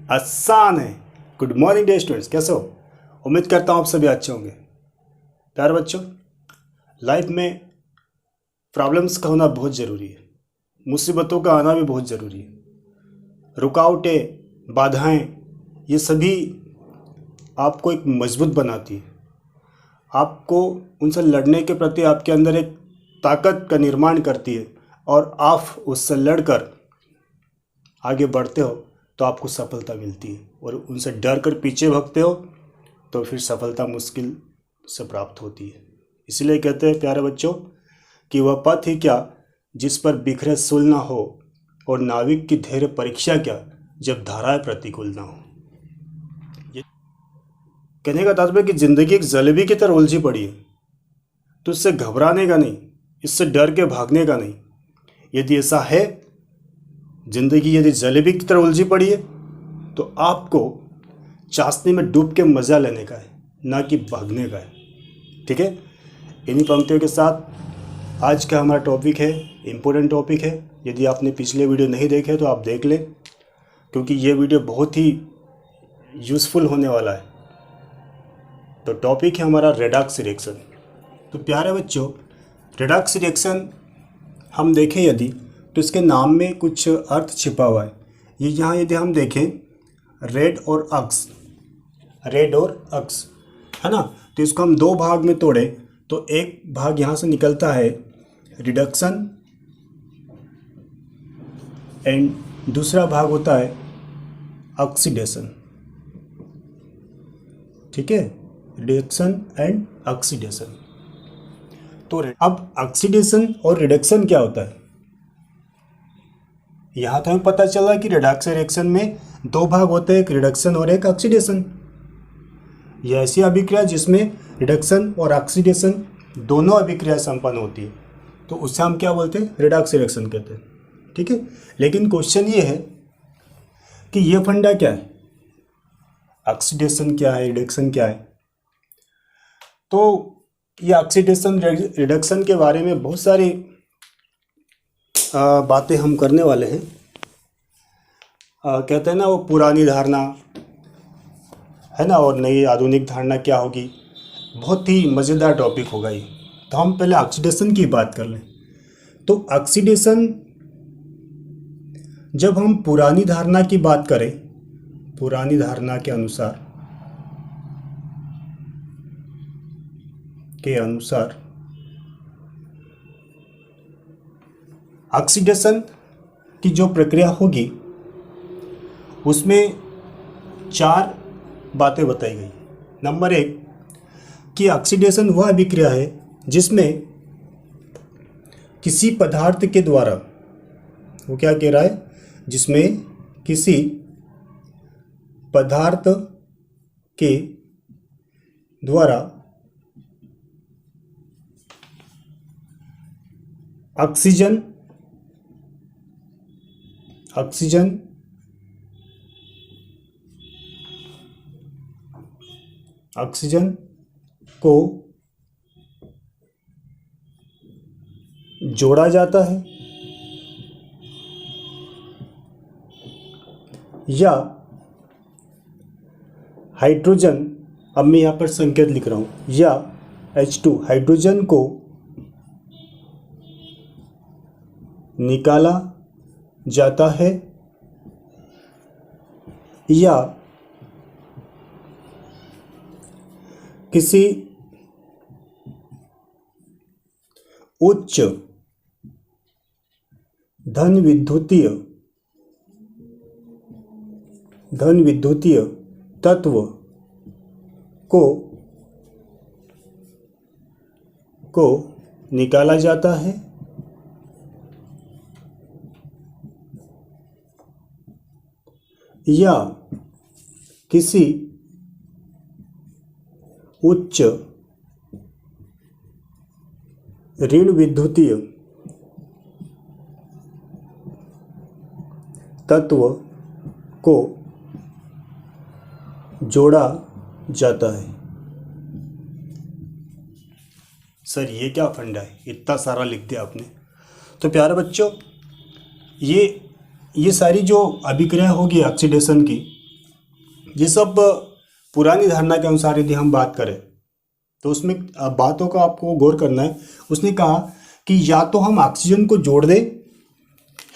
आसान है। Good morning day students, कैसे हो? उम्मीद करता हूँ आप सभी अच्छे होंगे। प्यारे बच्चों, लाइफ में प्रॉब्लम्स का होना बहुत ज़रूरी है, मुसीबतों का आना भी बहुत ज़रूरी है। रुकावटें, बाधाएं, ये सभी आपको एक मजबूत बनाती है। आपको उनसे लड़ने के प्रति आपके अंदर एक ताकत का निर्माण करती है और आप उससे लड़कर आगे बढ़ते हो तो आपको सफलता मिलती है, और उनसे डर कर पीछे भागते हो तो फिर सफलता मुश्किल से प्राप्त होती है। इसलिए कहते हैं प्यारे बच्चों कि वह पथ ही क्या जिस पर बिखरे सुल ना हो, और नाविक की धैर्य परीक्षा क्या जब धाराएं प्रतिकूल ना हो। कहने का तात्पर्य कि जिंदगी एक जलेबी की तरह उलझी पड़ी है, तो इससे घबराने का नहीं, इससे डर के भागने का नहीं। यदि ऐसा है, जिंदगी यदि जलेबी की तरह उलझी पड़ी है, तो आपको चाशनी में डूब के मज़ा लेने का है, ना कि भागने का है। ठीक है, इन्हीं पंक्तियों के साथ आज का हमारा टॉपिक है, इम्पोर्टेंट टॉपिक है। यदि आपने पिछले वीडियो नहीं देखे तो आप देख लें, क्योंकि ये वीडियो बहुत ही यूज़फुल होने वाला है। तो टॉपिक है हमारा रेडॉक्स रिएक्शन। तो प्यारे बच्चों, रेडॉक्स रिएक्शन हम देखें यदि, तो इसके नाम में कुछ अर्थ छिपा हुआ है। ये यहाँ यदि हम देखें, रेड और अक्स है ना, तो इसको हम दो भाग में तोड़ें तो एक भाग यहाँ से निकलता है रिडक्शन, एंड दूसरा भाग होता है ऑक्सीडेशन। ठीक है, रिडक्शन एंड ऑक्सीडेशन। तो अब ऑक्सीडेशन और रिडक्शन क्या होता है? यहाँ तो हमें पता चला कि रेडॉक्स रिएक्शन में दो भाग होते हैं, एक रिडक्शन और एक ऑक्सीडेशन। यह ऐसी अभिक्रिया जिसमें रिडक्शन और ऑक्सीडेशन दोनों अभिक्रिया संपन्न होती है, तो उससे हम क्या बोलते हैं? रेडॉक्स रिएक्शन कहते हैं। ठीक है, लेकिन क्वेश्चन ये है कि ये फंडा क्या है, ऑक्सीडेशन क्या है, रिडक्शन क्या है? तो ये ऑक्सीडेशन रिडक्शन के बारे में बहुत सारी बातें हम करने वाले हैं। कहते हैं ना, वो पुरानी धारणा है ना, और नई आधुनिक धारणा क्या होगी। बहुत ही मज़ेदार टॉपिक होगा ये। तो हम पहले ऑक्सीडेशन की बात कर लें। तो ऑक्सीडेशन, जब हम पुरानी धारणा की बात करें, पुरानी धारणा के अनुसार ऑक्सीडेशन की जो प्रक्रिया होगी उसमें चार बातें बताई गई। नंबर एक कि ऑक्सीडेशन वह अभिक्रिया है जिसमें किसी पदार्थ के द्वारा, वो क्या कह रहा है, जिसमें किसी पदार्थ के द्वारा ऑक्सीजन को जोड़ा जाता है, या हाइड्रोजन, अब मैं यहाँ पर संकेत लिख रहा हूँ, या H2 हाइड्रोजन को निकाला जाता है, या किसी उच्च धन विद्युतीय तत्व को निकाला जाता है, या किसी उच्च ऋण विद्युतीय तत्व को जोड़ा जाता है। सर ये क्या फंडा है, इतना सारा लिख दिया आपने। तो प्यारे बच्चों, ये सारी जो अभिक्रिया होगी ऑक्सीडेशन की, ये सब पुरानी धारणा के अनुसार यदि हम बात करें तो उसमें बातों का आपको गौर करना है। उसने कहा कि या तो हम ऑक्सीजन को जोड़ दें, है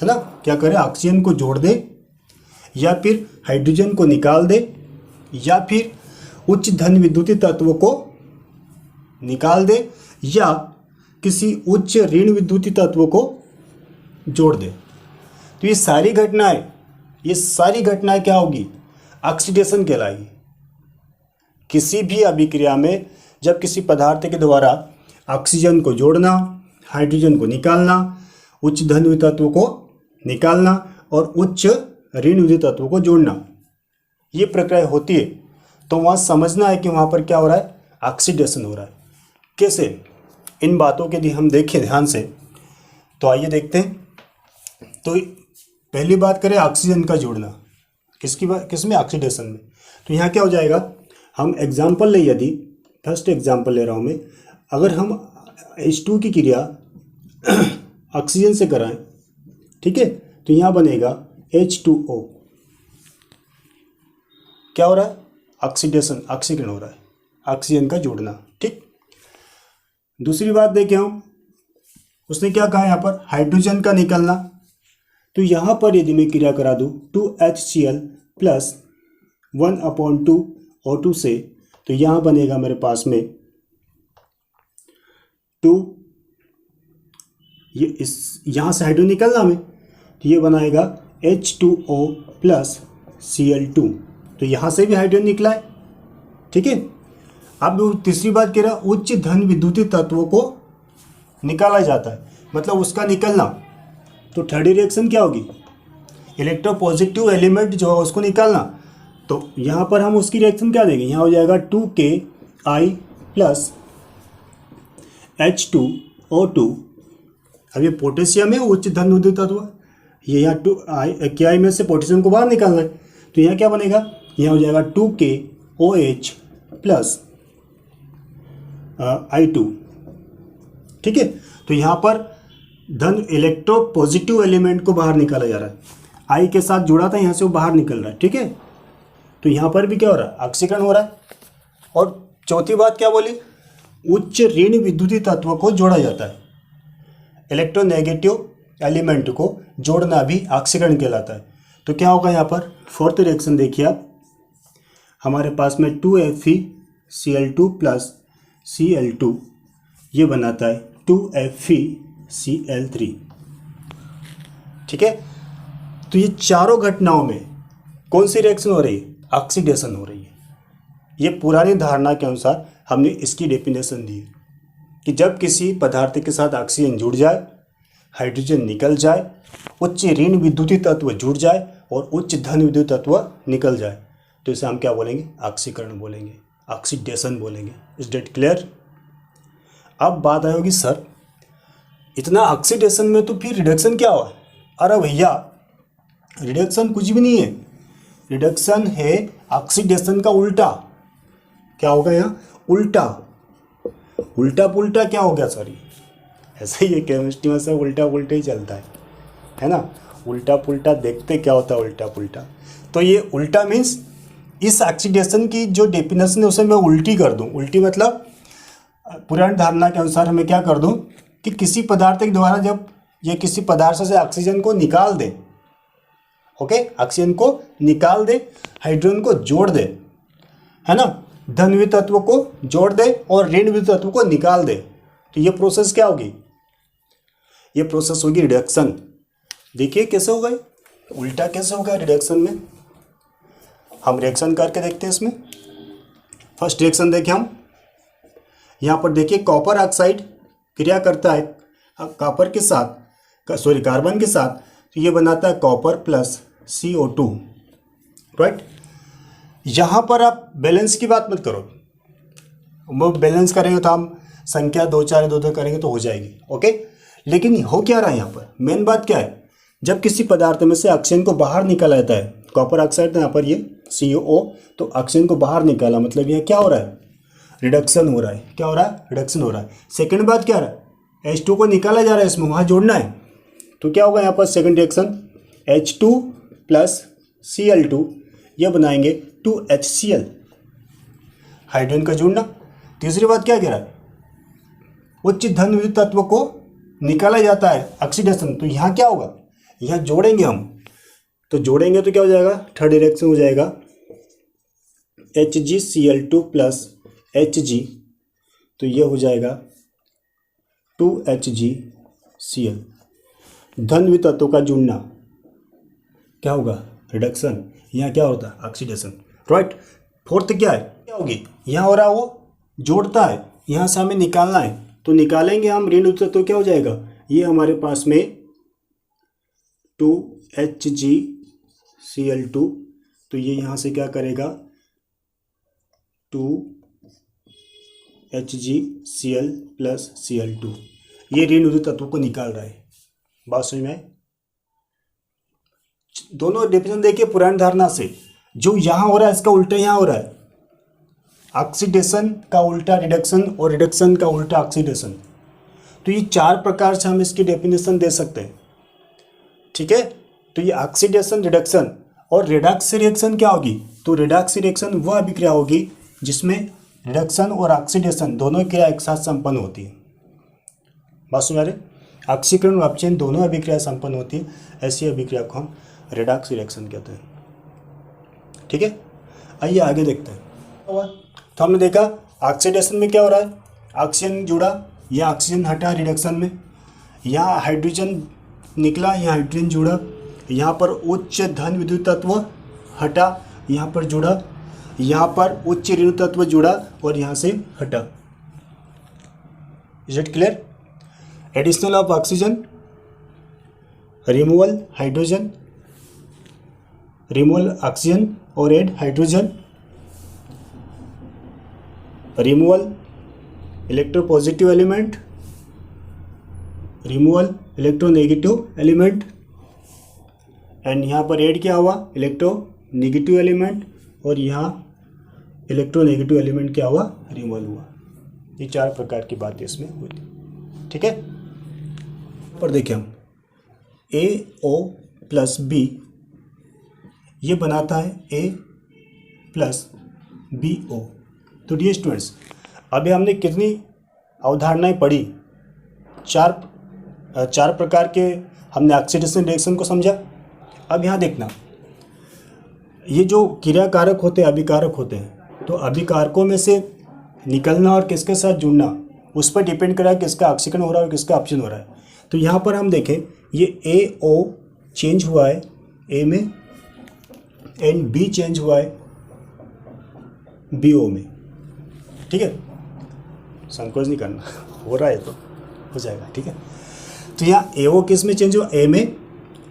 ना, क्या करें, ऑक्सीजन को जोड़ दें, या फिर हाइड्रोजन को निकाल दें, या फिर उच्च धन विद्युतीय तत्व को निकाल दें, या किसी उच्च ऋण विद्युतीय तत्व को जोड़ दें। तो ये सारी घटनाएं क्या होगी, ऑक्सीडेशन कहलाएगी। किसी भी अभिक्रिया में जब किसी पदार्थ के द्वारा ऑक्सीजन को जोड़ना, हाइड्रोजन को निकालना, उच्च धन विद्युत तत्व को निकालना और उच्च ऋण विद्युत तत्व को जोड़ना, ये प्रक्रिया होती है, तो वहाँ समझना है कि वहाँ पर क्या हो रहा है, ऑक्सीडेशन हो रहा है। कैसे, इन बातों के यदि हम देखें ध्यान से तो आइए देखते हैं। तो पहली बात करें ऑक्सीजन का जोड़ना, किसमें, ऑक्सीडेशन में। तो यहाँ क्या हो जाएगा, हम एग्जाम्पल ले, यदि फर्स्ट एग्जाम्पल ले रहा हूँ मैं, अगर हम H2 की क्रिया ऑक्सीजन से कराएं, ठीक है, तो यहाँ बनेगा H2O। क्या हो रहा है, ऑक्सीडेशन, ऑक्सीकरण हो रहा है, ऑक्सीजन का जोड़ना, ठीक। दूसरी बात देखें हम, उसने क्या कहा यहाँ पर, हाइड्रोजन का निकलना। तो यहाँ पर यदि मैं क्रिया करा दूँ 2HCl प्लस 1/2 O2 से, तो यहाँ बनेगा मेरे पास में 2, ये इस यहाँ से हाइड्रोजन निकलना में, तो ये बनाएगा H2O प्लस Cl2। तो यहाँ से भी हाइड्रोजन निकला है, ठीक है। अब तीसरी बात कह रहा, उच्च धन विद्युतीय तत्वों को निकाला जाता है, मतलब उसका निकलना। तो थर्ड रिएक्शन क्या होगी, इलेक्ट्रोपॉजिटिव एलिमेंट जो है उसको निकालना। तो यहाँ पर हम उसकी रिएक्शन क्या देंगे, यहाँ हो जाएगा 2Ki प्लस H2O2। अब ये पोटेशियम है, उच्च धन विद्युतीय तत्व, ये यहाँ Ki में से पोटेशियम को बाहर निकालना है। तो यहाँ क्या बनेगा, यहाँ हो जाएगा 2KOH प्लस I2, ठीक है। तो यहाँ पर धन इलेक्ट्रो पॉजिटिव एलिमेंट को बाहर निकाला जा रहा है, I के साथ जुड़ा था, यहाँ से वो बाहर निकल रहा है, ठीक है। तो यहाँ पर भी क्या हो रहा है, ऑक्सीकरण हो रहा है। और चौथी बात क्या बोली, उच्च ऋण विद्युतीय तत्व को जोड़ा जाता है, इलेक्ट्रोनेगेटिव एलिमेंट को जोड़ना भी ऑक्सीकरण कहलाता है। तो क्या होगा यहाँ पर, फोर्थ रिएक्शन देखिए आप, हमारे पास में 2FeCl2 प्लस Cl2, ये बनाता है 2FeCl3, ठीक है। तो ये चारों घटनाओं में कौन सी रिएक्शन हो रही है, ऑक्सीडेशन हो रही है। ये पुरानी धारणा के अनुसार हमने इसकी डेफिनेशन दी है कि जब किसी पदार्थ के साथ ऑक्सीजन जुड़ जाए, हाइड्रोजन निकल जाए, उच्च ऋण विद्युतीय तत्व जुड़ जाए और उच्च धन विद्युत तत्व निकल जाए, तो इसे हम क्या बोलेंगे, ऑक्सीकरण बोलेंगे, ऑक्सीडेशन बोलेंगे। Is that clear. अब बात आएगी, सर इतना ऑक्सीडेशन में तो फिर रिडक्शन क्या हुआ। अरे भैया, रिडक्शन कुछ भी नहीं है, रिडक्शन है ऑक्सीडेशन का उल्टा। क्या होगा यहाँ, उल्टा, उल्टा पुल्टा क्या हो गया, सॉरी, ऐसा ही है केमिस्ट्री में, सब उल्टा पुल्टा ही चलता है ना। उल्टा पुल्टा देखते क्या होता है, उल्टा पुल्टा। तो ये उल्टा मीन्स इस ऑक्सीडेशन की जो डेफिनेशन है उसे मैं उल्टी कर दूं। उल्टी मतलब पुरानी धारणा के अनुसार मैं क्या कर दूं कि किसी पदार्थ के द्वारा जब ये किसी पदार्थ से ऑक्सीजन को निकाल दे, ओके, ऑक्सीजन को निकाल दे, हाइड्रोजन को जोड़ दे, है ना, धन विद्युत तत्व को जोड़ दे और ऋण विद्युत तत्व को निकाल दे, तो ये प्रोसेस क्या होगी, ये प्रोसेस होगी रिडक्शन। देखिए कैसे होगा, उल्टा कैसे होगा रिडक्शन में। हम रिएक्शन करके देखते हैं इसमें। फर्स्ट रिएक्शन देखें हम, यहाँ पर देखिए कॉपर ऑक्साइड क्रिया करता है कॉपर के साथ, सॉरी कार्बन के साथ, तो ये बनाता है कॉपर प्लस CO2, राइट। यहाँ पर आप बैलेंस की बात मत करो, वो बैलेंस करेंगे तो हम संख्या 2 4 2 2 करेंगे तो हो जाएगी, ओके। लेकिन हो क्या रहा है यहाँ पर, मेन बात क्या है, जब किसी पदार्थ में से ऑक्सीजन को बाहर निकाला जाता है, कॉपर ऑक्साइड तो यहाँ पर ये CO, तो ऑक्सीजन को बाहर निकाला, मतलब यहाँ क्या हो रहा है, रिडक्शन हो रहा है। क्या हो रहा है, रिडक्शन हो रहा है। सेकंड बात क्या रहा है, H2 को निकाला जा रहा है, इसमें वहाँ जोड़ना है, तो क्या होगा यहाँ पर second reaction, H2 plus Cl2, यह बनाएंगे 2HCl, हाइड्रोजन का जुड़ना। तीसरी बात क्या कह रहा है, उच्च धन विद्युत तत्व को निकाला जाता है ऑक्सीडेशन। तो यहाँ क्या होगा, यहाँ जोड़ेंगे हम, तो जोड़ेंगे तो क्या हो जाएगा, थर्ड डायरेक्शन हो जाएगा HgCl2 प्लस Hg, तो ये हो जाएगा 2HgCl। धन विद्युत तत्वों का जुड़ना क्या होगा, रिडक्शन। यहाँ क्या होता है, ऑक्सीडेशन, राइट। फोर्थ क्या है, क्या होगी, यहाँ हो रहा वो जोड़ता है, यहाँ से हमें निकालना है, तो निकालेंगे हम ऋण विद्युत तत्व, क्या हो जाएगा, ये हमारे पास में 2HgCl2, तो ये यहाँ से क्या करेगा 2HgCl प्लस Cl2, ये ऋण विद्युत तत्व को निकाल रहा है। बात समझ में आए। दोनों डेफिनेशन देखिए पुरानी धारणा से, जो यहाँ हो रहा है इसका उल्टा यहाँ हो रहा है, ऑक्सीडेशन का उल्टा रिडक्शन और रिडक्शन का उल्टा ऑक्सीडेशन। तो ये चार प्रकार से हम इसकी डेफिनेशन दे सकते हैं, ठीक है। तो ये ऑक्सीडेशन, रिडक्शन और रेडॉक्स रिएक्शन क्या होगी, तो रेडॉक्स रिएक्शन वह अभिक्रिया होगी जिसमें रिडक्शन और ऑक्सीडेशन दोनों क्रिया एक साथ संपन्न होती है। बात समझ आ रही, ऑक्सीकरण और अपचयन दोनों अभिक्रिया संपन्न होती है, ऐसी अभिक्रिया को हम रेडॉक्स रिएक्शन कहते हैं, ठीक है। आइए आगे देखते हैं। तो हमने देखा ऑक्सीडेशन में क्या हो रहा है, ऑक्सीजन जुड़ा, यह ऑक्सीजन हटा रिडक्शन में, यहाँ हाइड्रोजन निकला, यहाँ हाइड्रोजन जुड़ा, यहाँ पर उच्च धन विद्युत तत्व हटा, यहाँ पर जुड़ा, यहाँ पर उच्च ऋण तत्व जुड़ा और यहाँ से हटा। Is it clear. Additional of oxygen, removal hydrogen, removal oxygen और add hydrogen, removal electropositive element, removal electronegative element, and यहाँ पर ऐड क्या हुआ, इलेक्ट्रोनेगेटिव एलिमेंट, और यहाँ इलेक्ट्रोनेगेटिव एलिमेंट क्या हुआ, रिमूवल हुआ। ये चार प्रकार की बातें इसमें हुई थी, ठीक है। पर देखिए हम AO प्लस B ये बनाता है A प्लस BO। तो डियर स्टूडेंट्स, अभी हमने कितनी अवधारणाएं पढ़ी, चार प्रकार के हमने ऑक्सीडेशन रिएक्शन को समझा। अब यहाँ देखना, ये जो क्रियाकारक होते हैं, अभिकारक होते हैं, तो अभिकारकों में से निकलना और किसके साथ जुड़ना उस पर डिपेंड कर रहा है किसका ऑक्सीकरण हो रहा है और किसका अपचयन हो रहा है। तो यहाँ पर हम देखें, ये AO चेंज हुआ है A में, एंड B चेंज हुआ है BO में, ठीक है। संकोच नहीं करना, हो रहा है तो हो जाएगा, ठीक है। तो यहाँ AO किस में चेंज हुआ, A में।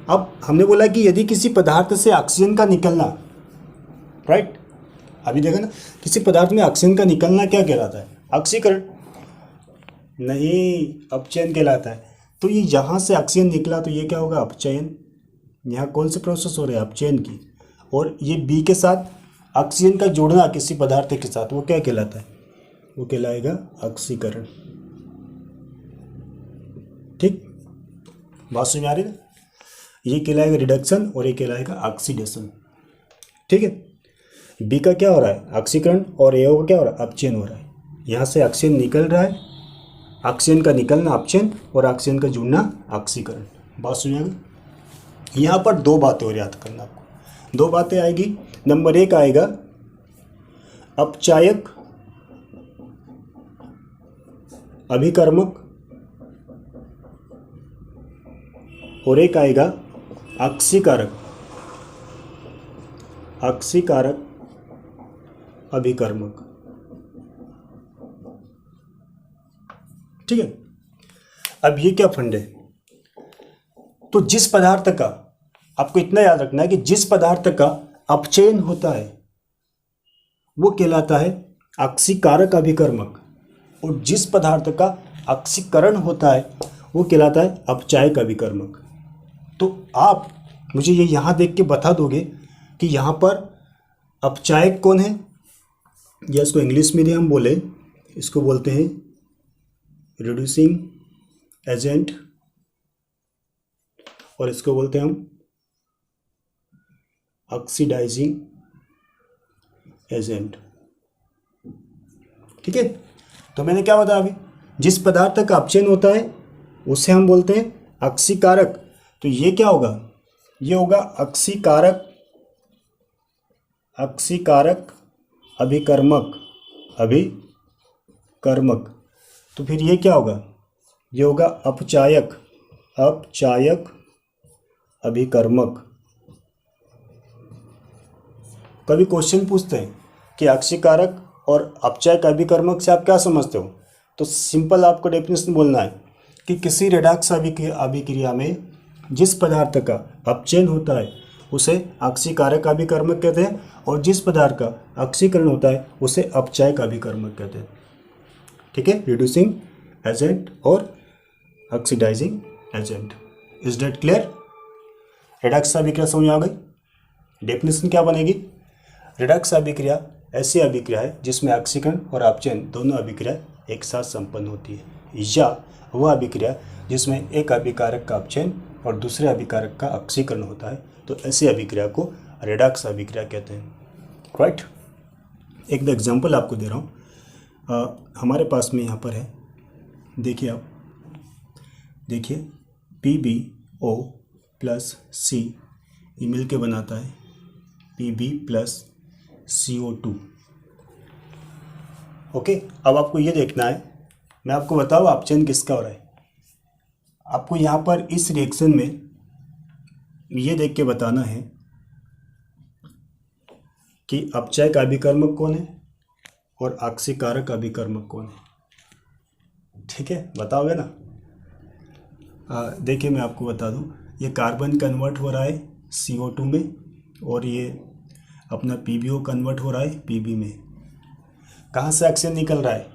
अब हमने बोला कि यदि किसी पदार्थ से ऑक्सीजन का निकलना, राइट, अभी देखा ना, किसी पदार्थ में ऑक्सीजन का निकलना क्या कहलाता है, ऑक्सीकरण नहीं, अपचयन कहलाता है। तो ये यहाँ से ऑक्सीजन निकला तो ये क्या होगा, अपचयन। यहाँ कौन सी प्रोसेस हो रही है, अपचयन की। और ये B के साथ ऑक्सीजन का जोड़ना किसी पदार्थ के साथ, वो क्या कहलाता है, वो कहलाएगा ऑक्सीकरण, ठीक। बात समझ आ रही है। ये कहलाएगा रिडक्शन और ये कहलाएगा ऑक्सीडेशन, ठीक है। B का क्या हो रहा है, ऑक्सीकरण, और AO का क्या हो रहा है, अपचयन हो रहा है। यहाँ से ऑक्सीजन निकल रहा है, ऑक्सीजन का निकलना अपचयन और ऑक्सीजन का जुड़ना ऑक्सीकरण। बात सुनिएगा, यहाँ पर दो बातें और याद करना आपको, दो बातें आएगी। नंबर 1 आएगा अपचायक अभिकर्मक, और एक आएगा ऑक्सीकारक अभिकर्मक, ठीक है। अब ये क्या फंड है, तो जिस पदार्थ का, आपको इतना याद रखना है कि जिस पदार्थ का अपचयन होता है वो कहलाता है ऑक्सीकारक अभिकर्मक, और जिस पदार्थ का ऑक्सीकरण होता है वो कहलाता है अपचायक अभिकर्मक। तो आप मुझे ये यहाँ देख के बता दोगे कि यहाँ पर अपचायक कौन है, या इसको इंग्लिश में हम बोले, इसको बोलते हैं रिड्यूसिंग एजेंट, और इसको बोलते हैं हम ऑक्सीडाइजिंग एजेंट। ठीक है, तो मैंने क्या बताया अभी, जिस पदार्थ का अपचयन होता है उसे हम बोलते हैं अक्सीकारक। तो ये क्या होगा, ये होगा अक्सीकारक, अक्सीकारक अभिकर्मक, अभिकर्मक। तो फिर ये क्या होगा, ये होगा अपचायक, अपचायक अभिकर्मक। कभी क्वेश्चन पूछते हैं कि अक्सीकारक और अपचायक अभिकर्मक से आप क्या समझते हो, तो सिंपल आपको डेफिनेशन बोलना है कि किसी रेडॉक्स अभिक्रिया में जिस पदार्थ का अपचयन होता है उसे अक्सीकारक अभिकर्मक कहते हैं, और जिस पदार्थ का अक्सीकरण होता है उसे अपचायक अभिकर्मक कहते हैं। ठीक है, रिड्यूसिंग एजेंट और oxidising agent. Is that clear? Redox अभिक्रिया समझ आ गई? डेफिनेशन क्या बनेगी, रेडॉक्स अभिक्रिया ऐसी अभिक्रिया है जिसमें ऑक्सीकरण और अपचयन दोनों अभिक्रिया एक साथ संपन्न होती है, या वह अभिक्रिया जिसमें एक अभिकारक का अपचयन और दूसरे अभिकारक का ऑक्सीकरण होता है, तो ऐसी अभिक्रिया को रेडॉक्स अभिक्रिया कहते हैं। राइट, एक एग्जांपल आपको दे रहा हूँ। हमारे पास में यहाँ पर है, देखिए आप देखिए, PbO प्लस C ये मिल के बनाता है Pb प्लस CO2। ओके, अब आपको ये देखना है, मैं आपको बताऊँ अपचयन किसका हो रहा है। आपको यहाँ पर इस रिएक्शन में ये देख के बताना है कि अपचायक अभिकर्मक कौन है और ऑक्सीकारक अभिकर्मक कौन है। ठीक है, बताओगे ना? देखिए मैं आपको बता दूं, ये कार्बन कन्वर्ट हो रहा है CO2 में, और ये अपना PbO कन्वर्ट हो रहा है Pb में। कहाँ से ऑक्सीजन निकल रहा है?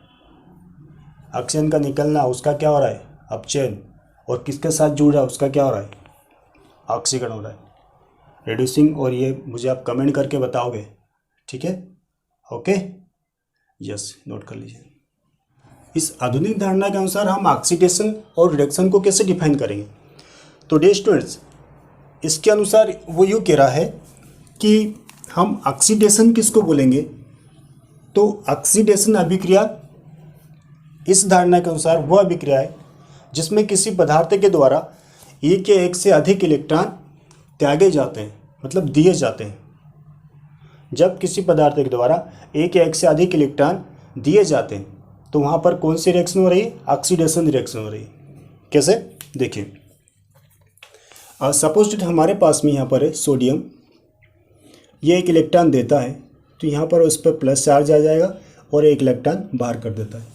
ऑक्सीजन का निकलना, उसका क्या हो रहा है? अपचयन। और किसके साथ जुड़ रहा है? उसका क्या हो रहा है? ऑक्सीकरण हो रहा है, रिड्यूसिंग। और ये मुझे आप कमेंट करके बताओगे, ठीक है? ओके, यस, नोट कर लीजिए। इस आधुनिक धारणा के अनुसार हम ऑक्सीडेशन और रिडक्शन को कैसे डिफाइन करेंगे? तो डियर स्टूडेंट्स, इसके अनुसार वो यूँ कह रहा है कि हम ऑक्सीडेशन किसको बोलेंगे, तो ऑक्सीडेशन अभिक्रिया इस धारणा के अनुसार वह अभिक्रिया है जिसमें किसी पदार्थ के द्वारा एक या एक से अधिक इलेक्ट्रॉन त्यागे जाते हैं, मतलब दिए जाते हैं। जब किसी पदार्थ के द्वारा एक या एक से अधिक इलेक्ट्रॉन दिए जाते हैं तो वहाँ पर कौन सी रिएक्शन हो रही है? ऑक्सीडेशन रिएक्शन हो रही है। कैसे? देखिए, सपोज दैट हमारे पास में यहाँ पर है सोडियम, ये एक इलेक्ट्रॉन देता है, तो यहाँ पर उस पर प्लस चार्ज आ जाएगा और एक इलेक्ट्रॉन बाहर कर देता है।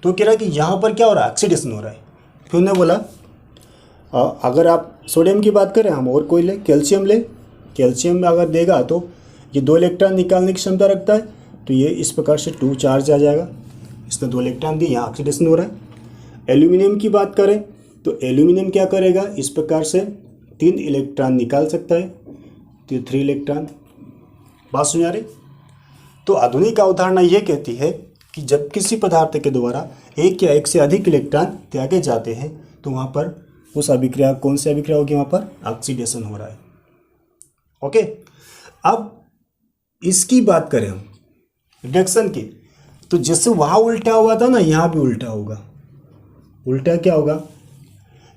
तो कह रहा है कि यहाँ पर क्या हो रहा है? ऑक्सीडेशन हो रहा है। फिर उन्होंने बोला अगर आप सोडियम की बात करें, हम और कोई ले, कैल्शियम ले, कैल्शियम में अगर देगा तो ये 2 इलेक्ट्रॉन निकालने की क्षमता रखता है, तो ये इस प्रकार से 2 चार्ज आ जाएगा। इसने 2 इलेक्ट्रॉन दिए, यहाँ ऑक्सीडेशन हो रहा है। एल्यूमिनियम की बात करें तो एल्यूमिनियम क्या करेगा? इस प्रकार से 3 इलेक्ट्रॉन निकाल सकता है, तो 3 इलेक्ट्रॉन। बात सुन आ रही? तो आधुनिक अवधारणा ये कहती है कि जब किसी पदार्थ के द्वारा एक या एक से अधिक इलेक्ट्रॉन त्यागे जाते हैं तो वहाँ पर उस अभिक्रिया, कौन सी अभिक्रिया होगी? वहाँ पर ऑक्सीडेशन हो रहा है। ओके, अब इसकी बात करें हम रिडक्शन की, तो जैसे वहाँ उल्टा हुआ था ना, यहाँ भी उल्टा होगा। उल्टा क्या होगा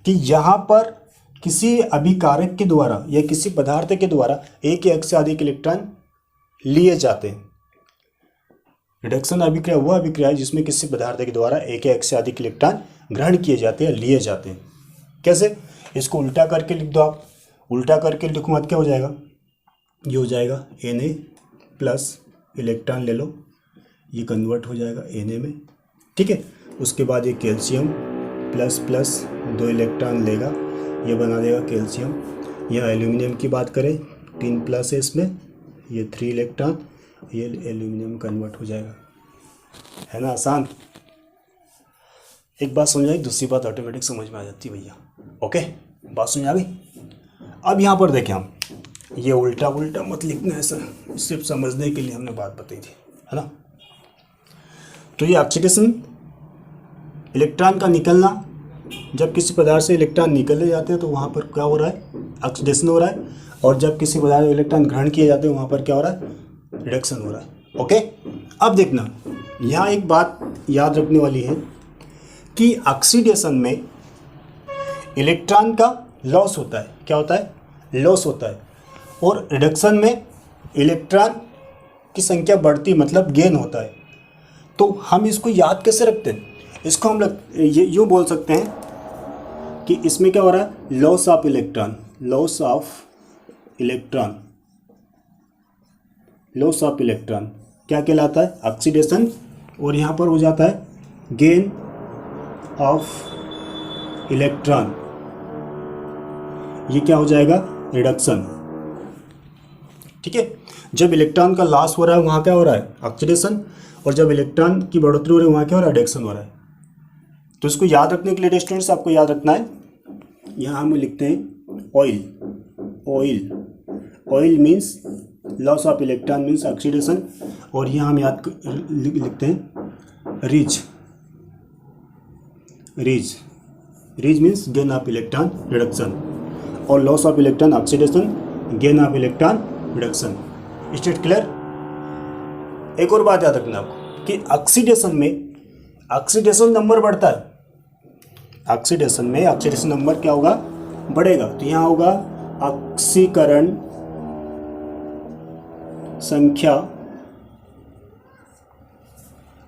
कि यहाँ पर किसी अभिकारक के द्वारा या किसी पदार्थ के द्वारा एक या एक से अधिक इलेक्ट्रॉन लिए जाते हैं। रिडक्शन अभिक्रिया वह अभिक्रिया है जिसमें किसी पदार्थ के द्वारा एक या एक से अधिक इलेक्ट्रॉन ग्रहण किए जाते हैं, लिए जाते हैं। कैसे? इसको उल्टा करके लिख दो आप। उल्टा करके लिखो मत, क्या हो जाएगा? ये हो जाएगा Na प्लस इलेक्ट्रॉन ले लो, ये कन्वर्ट हो जाएगा Na में। ठीक है, उसके बाद ये कैल्शियम प्लस प्लस 2 इलेक्ट्रॉन लेगा, ये बना देगा कैल्शियम। यहाँ एल्यूमिनियम की बात करें, 3 प्लस है इसमें, ये 3 इलेक्ट्रॉन, ये एल्यूमिनियम कन्वर्ट हो जाएगा। है ना आसान? एक बात समझ आई, दूसरी बात ऑटोमेटिक समझ में आ जाती है भैया। ओके, बात समझ आ गई? अब यहाँ पर देखें हम, ये उल्टा उल्टा मत लिखना है सर, सिर्फ समझने के लिए हमने बात बताई थी, है ना? तो ये ऑक्सीडेशन, इलेक्ट्रॉन का निकलना, जब किसी पदार्थ से इलेक्ट्रॉन निकले जाते हैं तो वहाँ पर क्या हो रहा है? ऑक्सीडेशन हो रहा है। और जब किसी पदार्थ से इलेक्ट्रॉन ग्रहण किए जाते हैं वहाँ पर क्या हो रहा है? रिडक्शन हो रहा है। ओके, अब देखना यहाँ एक बात याद रखने वाली है कि ऑक्सीडेशन में इलेक्ट्रॉन का लॉस होता है। क्या होता है? लॉस होता है। और रिडक्शन में इलेक्ट्रॉन की संख्या बढ़ती, मतलब गेन होता है। तो हम इसको याद कैसे रखते हैं? इसको हम ये यूँ बोल सकते हैं कि इसमें क्या हो रहा है? Loss of electron, loss of electron, loss of electron क्या कहलाता है? ऑक्सीडेशन। और यहाँ पर हो जाता है गेन ऑफ इलेक्ट्रॉन, ये क्या हो जाएगा? रिडक्शन। ठीक है, जब इलेक्ट्रॉन का लॉस हो रहा है वहाँ क्या हो रहा है? ऑक्सीडेशन। और जब इलेक्ट्रॉन की बढ़ोतरी हो रही है वहाँ क्या हो रहा है? रिडक्शन हो रहा है। तो इसको याद रखने के लिए स्टूडेंट्स आपको याद रखना है, यहाँ हम लिखते हैं oil, oil, oil means loss of electron means oxidation. और यहाँ हम याद लिखते हैं rig, rig, rig means gain of electron reduction, और loss of electron oxidation, gain of electron reduction. State clear? एक और बात याद रखना आपको कि ऑक्सीडेशन में ऑक्सीडेशन नंबर बढ़ता है। ऑक्सीडेशन में ऑक्सीडेशन नंबर क्या होगा? बढ़ेगा। तो यहाँ होगा ऑक्सीकरण संख्या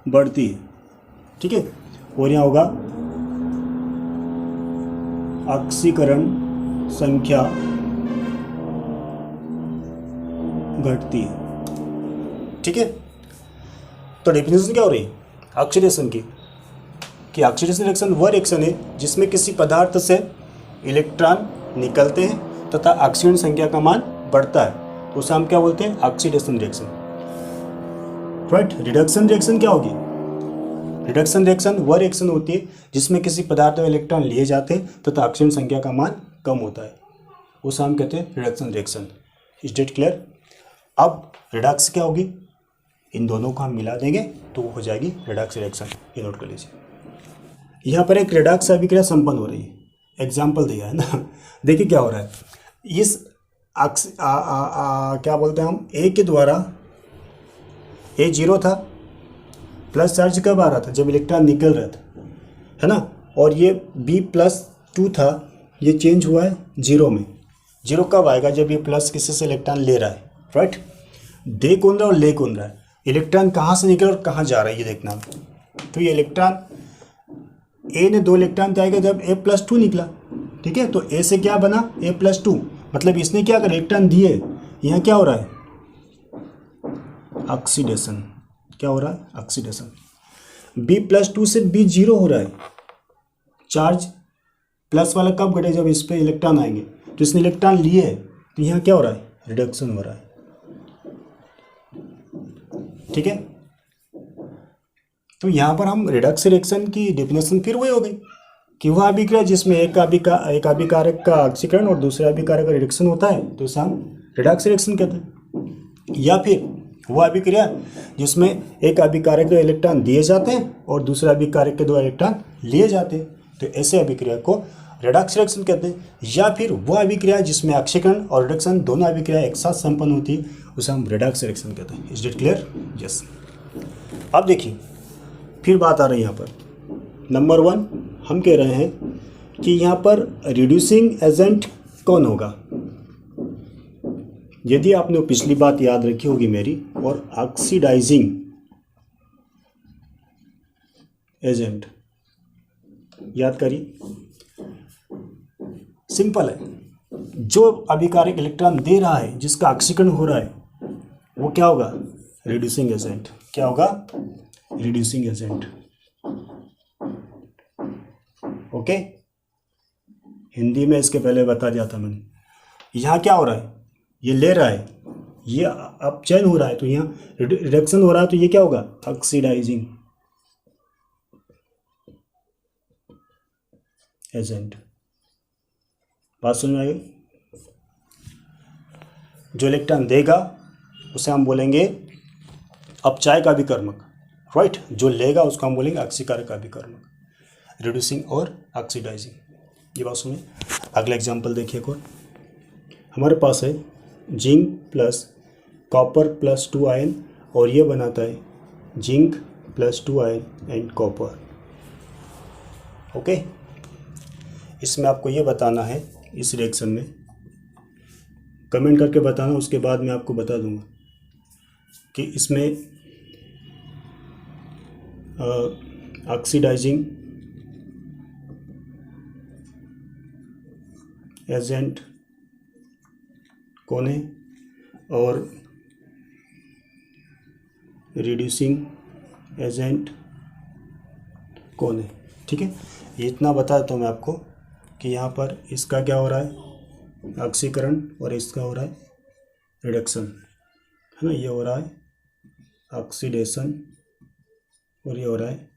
बढ़ती है। ठीक है, और यहाँ होगा ऑक्सीकरण संख्या घटती है। ठीक है, तो डेफिनेशन क्या हो रही है ऑक्सीडेशन की? कि ऑक्सीडेशन रिएक्शन वह रिएक्शन है जिसमें किसी पदार्थ से इलेक्ट्रॉन निकलते हैं तथा ऑक्सीजन संख्या का मान बढ़ता है, तो उसे हम क्या बोलते हैं? Oxidation reaction. Right. Reduction reaction क्या होगी? रिडक्शन रिएक्शन वह रिएक्शन होती है जिसमें किसी पदार्थ में इलेक्ट्रॉन लिए जाते हैं तथा ऑक्सीजन संख्या का मान कम होता है, उसे हम कहते हैं reduction reaction. Is it clear? अब रिडक्स क्या होगी? इन दोनों को हम मिला देंगे तो वो हो जाएगी रिडक्स रिएक्शन। ये नोट कर लीजिए। यहाँ पर एक रिडक्स अभिक्रिया संपन्न हो रही है, एग्जाम्पल दिया है ना। देखिए क्या हो रहा है, इस क्या बोलते हैं हम, ए के द्वारा, ए 0 था, प्लस चार्ज कब आ रहा था? जब इलेक्ट्रॉन निकल रहा था, है ना। और ये B+2 था, ये चेंज हुआ है 0 में। 0 कब आएगा? जब ये प्लस किसी से इलेक्ट्रॉन ले रहा है। राइट। दे कौन रहा है और ले कौन रहा है? इलेक्ट्रॉन कहाँ से निकल और कहाँ जा रहा है ये देखना। तो ये इलेक्ट्रॉन ए ने 2 इलेक्ट्रॉन दिया जब A+2 निकला। ठीक है, तो ए से क्या बना? A+2, मतलब इसने क्या कर इलेक्ट्रॉन दिए। यहाँ क्या हो रहा है? ऑक्सीडेशन। क्या हो रहा है? ऑक्सीडेशन। B+2 से B0 हो रहा है। चार्ज प्लस वाला कब घटे? जब इस पे इलेक्ट्रॉन आएंगे। तो इसने इलेक्ट्रॉन लिए, तो यहाँ क्या हो रहा है? रिडक्शन हो रहा है। ठीक है, तो यहाँ पर हम रिडक्स रिएक्शन की डेफिनेशन फिर वही हो गई कि वह अभिक्रिया जिसमें एक अभिकारक का ऑक्सीकरण और दूसरे अभिकारक का रिडक्शन होता है, तो उसे हम रिडक्स रिएक्शन कहते हैं। या फिर वह अभिक्रिया जिसमें एक अभिकारक के इलेक्ट्रॉन दिए जाते हैं और दूसरे अभिकारक के 2 इलेक्ट्रॉन लिए जाते हैं, तो ऐसे अभिक्रिया को रिडक्स रिएक्शन कहते हैं। या फिर वह अभिक्रिया जिसमें ऑक्सीकरण और रिडक्शन दोनों अभिक्रिया एक साथ संपन्न होती है, उसे हम रिडक्स रिएक्शन कहते हैं। Is it clear? यस। अब देखिए फिर बात आ रही है यहाँ पर, नंबर 1 हम कह रहे हैं कि यहाँ पर रिड्यूसिंग एजेंट कौन होगा? यदि आपने पिछली बात याद रखी होगी मेरी, और ऑक्सीडाइजिंग एजेंट याद करिए। सिंपल है, जो अभिकारक इलेक्ट्रॉन दे रहा है, जिसका ऑक्सीकरण हो रहा है, वो क्या होगा? Reducing agent. क्या होगा? Reducing agent. ओके, हिंदी में इसके पहले बता दिया था मैंने। यहाँ क्या हो रहा है? ये ले रहा है, ये अब चयन हो रहा है, तो यहाँ रिडक्शन हो रहा है, तो ये क्या होगा? Oxidising agent. बात समझ में आई? जो इलेक्ट्रॉन देगा उसे हम बोलेंगे अपचायक का अभिकर्मक। राइट। जो लेगा उसको हम बोलेंगे ऑक्सीकारक अभिकर्मक। रिड्यूसिंग और ऑक्सीडाइजिंग। ये बात सुनिए। अगला एग्जांपल देखिए एक और। हमारे पास है zinc plus copper plus 2 ion और ये बनाता है zinc +2 ion and copper. Okay, इसमें आपको ये बताना है, इस रिएक्शन में कमेंट करके बताना, उसके बाद मैं आपको बता दूंगा कि इसमें ऑक्सीडाइजिंग एजेंट कौन है और रिड्यूसिंग एजेंट कौन है। ठीक है, ये इतना बता देता हूँ मैं आपको कि यहाँ पर इसका क्या हो रहा है, ऑक्सीकरण, और इसका हो रहा है रिडक्शन, है ना। ये हो रहा है ऑक्सीडेशन और ये हो रहा है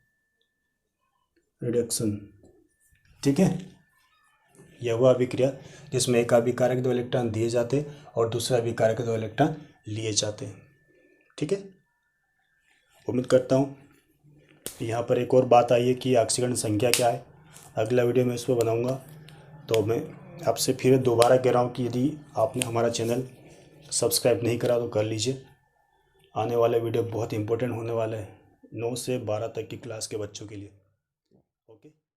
रिडक्शन। ठीक है, यह हुआ अभिक्रिया जिसमें एक अभिकारक 2 इलेक्ट्रॉन दिए जाते और दूसरा अभिकारक 2 इलेक्ट्रॉन लिए जाते हैं। ठीक है, उम्मीद करता हूँ यहाँ पर एक और बात आई है कि ऑक्सीकरण संख्या क्या है। अगला वीडियो में इस पर बनाऊँगा। तो मैं आपसे फिर दोबारा कह रहा हूँ कि यदि आपने हमारा चैनल सब्सक्राइब नहीं करा तो कर लीजिए। आने वाला वीडियो बहुत इंपॉर्टेंट होने वाला है 9 से 12 तक की क्लास के बच्चों के लिए।